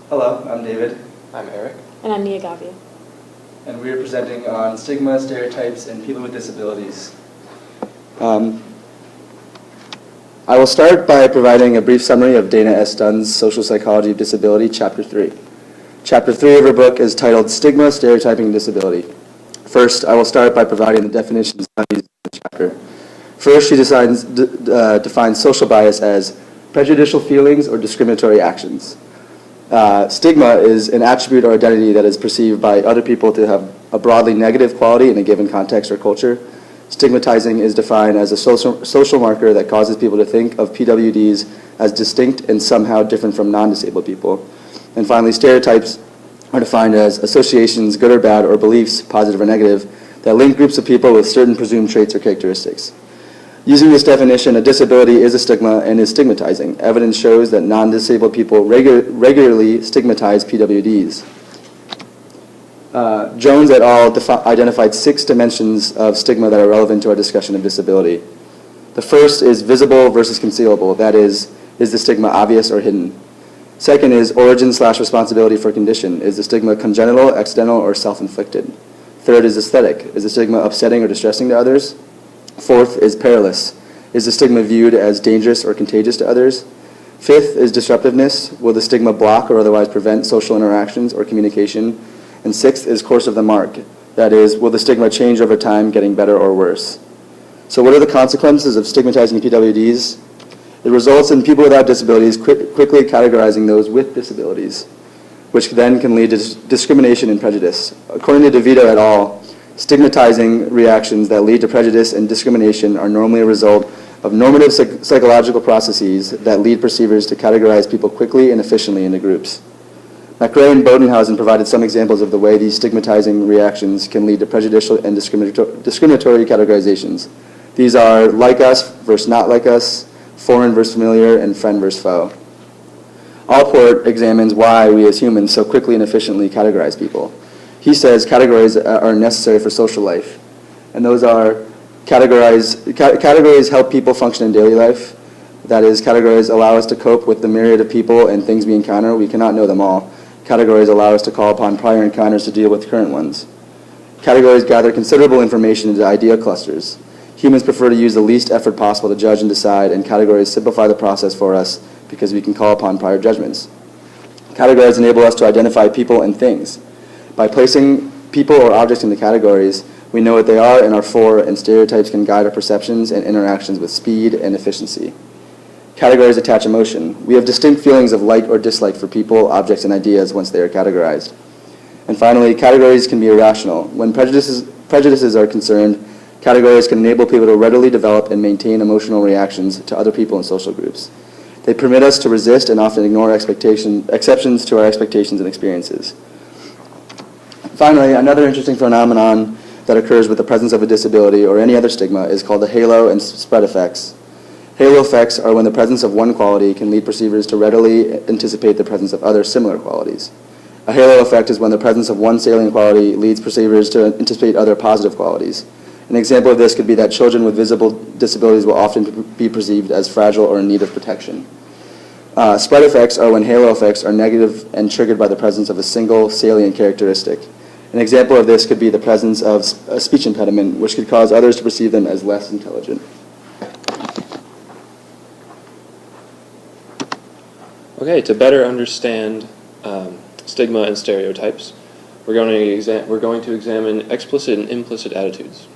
Hello, I'm David. I'm Eric. And I'm Nia Gavia. And we are presenting on stigma, stereotypes, and people with disabilities. I will start by providing a brief summary of Dana S. Dunn's Social Psychology of Disability, Chapter 3. Chapter 3 of her book is titled Stigma, Stereotyping, and Disability. First, I will start by providing the definitions used in the chapter. First, she defines social bias as prejudicial feelings or discriminatory actions. Stigma is an attribute or identity that is perceived by other people to have a broadly negative quality in a given context or culture. Stigmatizing is defined as a social marker that causes people to think of PWDs as distinct and somehow different from non-disabled people. And finally, stereotypes are defined as associations, good or bad, or beliefs, positive or negative, that link groups of people with certain presumed traits or characteristics. Using this definition, a disability is a stigma and is stigmatizing. Evidence shows that non-disabled people regularly stigmatize PWDs. Jones et al. Identified 6 dimensions of stigma that are relevant to our discussion of disability. The first is visible versus concealable. That is the stigma obvious or hidden? Second is origin/responsibility for condition. Is the stigma congenital, accidental, or self-inflicted? Third is aesthetic. Is the stigma upsetting or distressing to others? Fourth is perilous. Is the stigma viewed as dangerous or contagious to others? Fifth is disruptiveness. Will the stigma block or otherwise prevent social interactions or communication? And sixth is course of the mark. That is, will the stigma change over time, getting better or worse? So what are the consequences of stigmatizing PWDs? It results in people without disabilities quickly categorizing those with disabilities, which then can lead to discrimination and prejudice. According to DeVito et al., stigmatizing reactions that lead to prejudice and discrimination are normally a result of normative psychological processes that lead perceivers to categorize people quickly and efficiently into groups. McRae and Bodenhausen provided some examples of the way these stigmatizing reactions can lead to prejudicial and discriminatory categorizations. These are like us versus not like us, foreign versus familiar, and friend versus foe. Allport examines why we as humans so quickly and efficiently categorize people. He says categories are necessary for social life, and those are categories help people function in daily life. That is, categories allow us to cope with the myriad of people and things we encounter. We cannot know them all. Categories allow us to call upon prior encounters to deal with current ones. Categories gather considerable information into idea clusters. Humans prefer to use the least effort possible to judge and decide, and categories simplify the process for us because we can call upon prior judgments. Categories enable us to identify people and things. By placing people or objects into categories, we know what they are and are for, and stereotypes can guide our perceptions and interactions with speed and efficiency. Categories attach emotion. We have distinct feelings of like or dislike for people, objects, and ideas once they are categorized. And finally, categories can be irrational. When prejudices are concerned, categories can enable people to readily develop and maintain emotional reactions to other people and social groups. They permit us to resist and often ignore exceptions to our expectations and experiences. Finally, another interesting phenomenon that occurs with the presence of a disability or any other stigma is called the halo and spread effects. Halo effects are when the presence of one quality can lead perceivers to readily anticipate the presence of other similar qualities. A halo effect is when the presence of one salient quality leads perceivers to anticipate other positive qualities. An example of this could be that children with visible disabilities will often be perceived as fragile or in need of protection. Spread effects are when halo effects are negative and triggered by the presence of a single salient characteristic. An example of this could be the presence of a speech impediment, which could cause others to perceive them as less intelligent. Okay, to better understand stigma and stereotypes, we're going to examine explicit and implicit attitudes.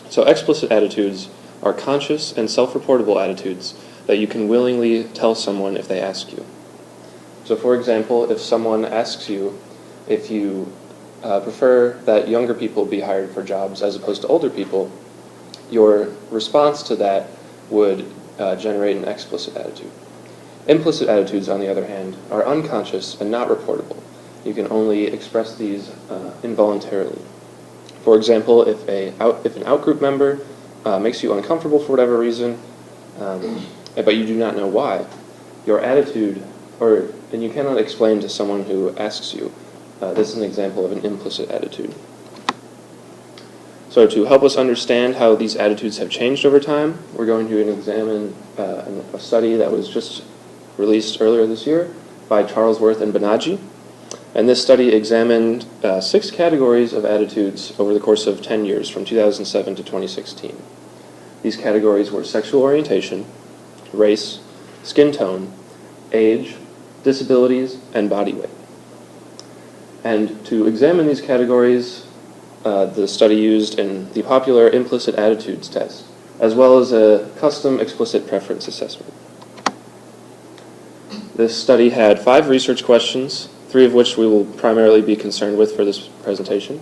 So explicit attitudes are conscious and self-reportable attitudes that you can willingly tell someone if they ask you. So for example, if someone asks you if you prefer that younger people be hired for jobs as opposed to older people, your response to that would generate an explicit attitude. Implicit attitudes, on the other hand, are unconscious and not reportable. You can only express these involuntarily. For example, if an outgroup member makes you uncomfortable for whatever reason, but you do not know why, your attitude, and you cannot explain to someone who asks you, this is an example of an implicit attitude. So to help us understand how these attitudes have changed over time, we're going to examine a study that was just released earlier this year by Charlesworth and Banerjee. And this study examined 6 categories of attitudes over the course of 10 years, from 2007 to 2016. These categories were sexual orientation, race, skin tone, age, disabilities, and body weight. And to examine these categories, the study used in the popular implicit attitudes test, as well as a custom explicit preference assessment. This study had 5 research questions, 3 of which we will primarily be concerned with for this presentation.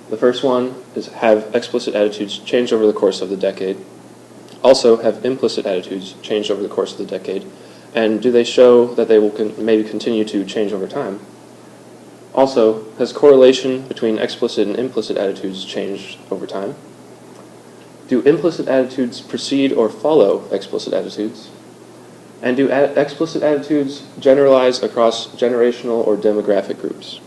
The first one is, have explicit attitudes changed over the course of the decade? Also, have implicit attitudes changed over the course of the decade? And do they show that they will maybe continue to change over time? Also, has correlation between explicit and implicit attitudes changed over time? Do implicit attitudes precede or follow explicit attitudes? And do explicit attitudes generalize across generational or demographic groups?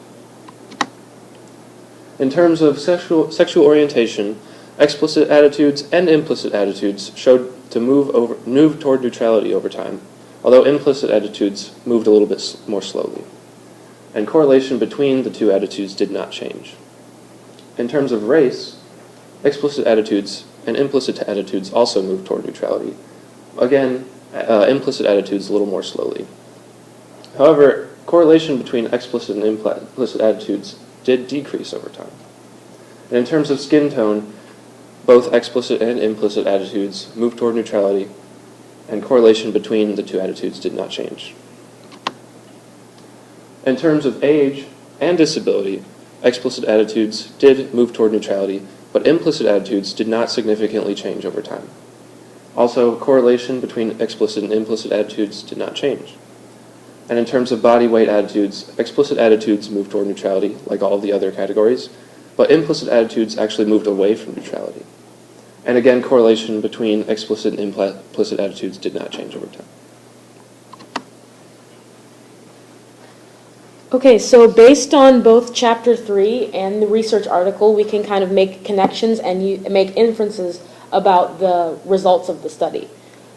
In terms of sexual orientation, explicit attitudes and implicit attitudes showed to move toward neutrality over time, although implicit attitudes moved a little bit more slowly. And correlation between the 2 attitudes did not change. In terms of race, explicit attitudes and implicit attitudes also moved toward neutrality. Again, implicit attitudes a little more slowly. However, correlation between explicit and implicit attitudes did decrease over time. And in terms of skin tone, both explicit and implicit attitudes moved toward neutrality, and correlation between the 2 attitudes did not change. In terms of age and disability, explicit attitudes did move toward neutrality, but implicit attitudes did not significantly change over time. Also, correlation between explicit and implicit attitudes did not change. And in terms of body weight attitudes, explicit attitudes moved toward neutrality, like all of the other categories, but implicit attitudes actually moved away from neutrality. And again, correlation between explicit and implicit attitudes did not change over time. Okay, so based on both Chapter 3 and the research article, we can kind of make connections and make inferences about the results of the study.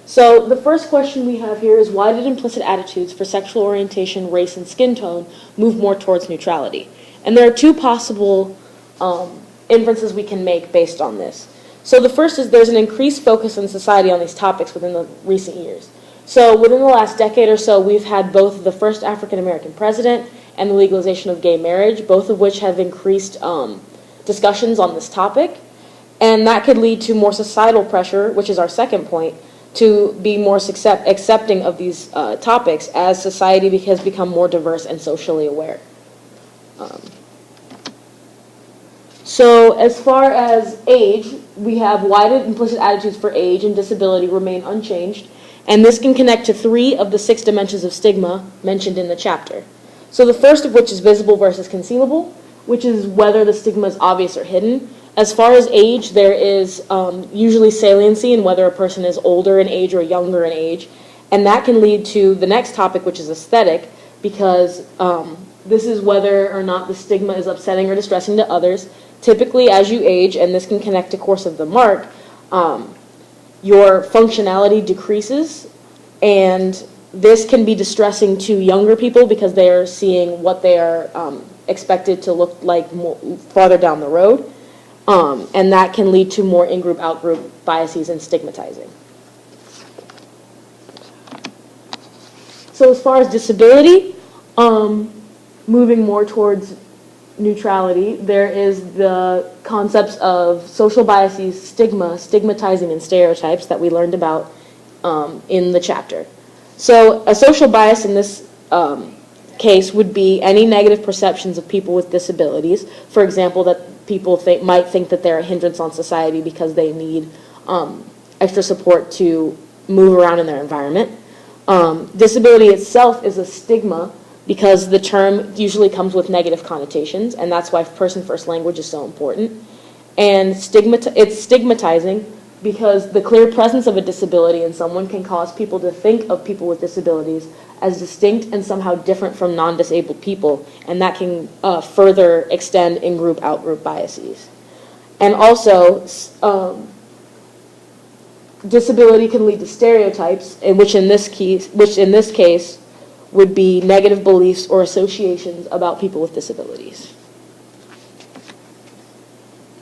So the first question we have here is, why did implicit attitudes for sexual orientation, race, and skin tone move more towards neutrality? And there are 2 possible inferences we can make based on this. So the first is there's an increased focus in society on these topics within the recent years. So within the last decade or so, we've had both the first African-American president and the legalization of gay marriage, both of which have increased discussions on this topic. And that could lead to more societal pressure, which is our second point, to be more accepting of these topics as society has become more diverse and socially aware. So as far as age, we have, why did implicit attitudes for age and disability remain unchanged? And this can connect to 3 of the 6 dimensions of stigma mentioned in the chapter. So the first of which is visible versus concealable, which is whether the stigma is obvious or hidden. As far as age, there is usually saliency in whether a person is older in age or younger in age. And that can lead to the next topic, which is aesthetic, because this is whether or not the stigma is upsetting or distressing to others. Typically, as you age, and this can connect to Course of the Mark, your functionality decreases, and this can be distressing to younger people because they are seeing what they are expected to look like farther down the road, and that can lead to more in-group, out-group biases and stigmatizing. So as far as disability, moving more towards neutrality, there is the concepts of social biases, stigmatizing, and stereotypes that we learned about in the chapter. So a social bias in this case would be any negative perceptions of people with disabilities. For example, that people might think that they're a hindrance on society because they need extra support to move around in their environment. Disability itself is a stigma because the term usually comes with negative connotations, and that's why person-first language is so important. And it's stigmatizing because the clear presence of a disability in someone can cause people to think of people with disabilities as distinct and somehow different from non-disabled people, and that can further extend in-group, out-group biases. And also, disability can lead to stereotypes, which in this case would be negative beliefs or associations about people with disabilities.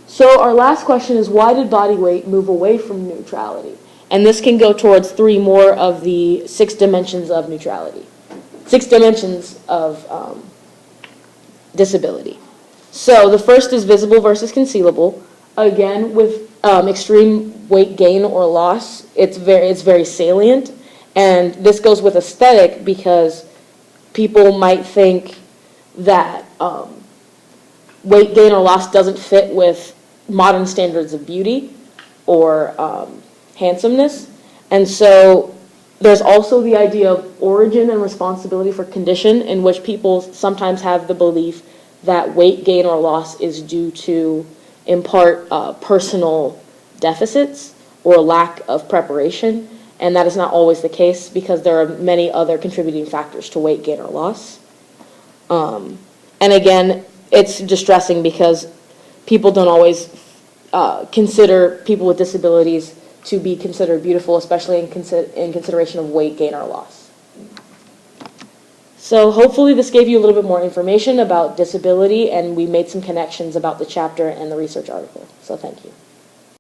So our last question is, why did body weight move away from neutrality? And this can go towards 3 more of the 6 dimensions of neutrality, 6 dimensions of disability. So the first is visible versus concealable. Again, with extreme weight gain or loss, it's very salient. And this goes with aesthetic because people might think that weight gain or loss doesn't fit with modern standards of beauty or handsomeness. And so there's also the idea of origin and responsibility for condition, in which people sometimes have the belief that weight gain or loss is due to, in part, personal deficits or lack of preparation. And that is not always the case because there are many other contributing factors to weight gain or loss. And again, it's distressing because people don't always consider people with disabilities to be considered beautiful, especially in consideration of weight gain or loss. So hopefully this gave you a little bit more information about disability, and we made some connections about the chapter and the research article. So thank you.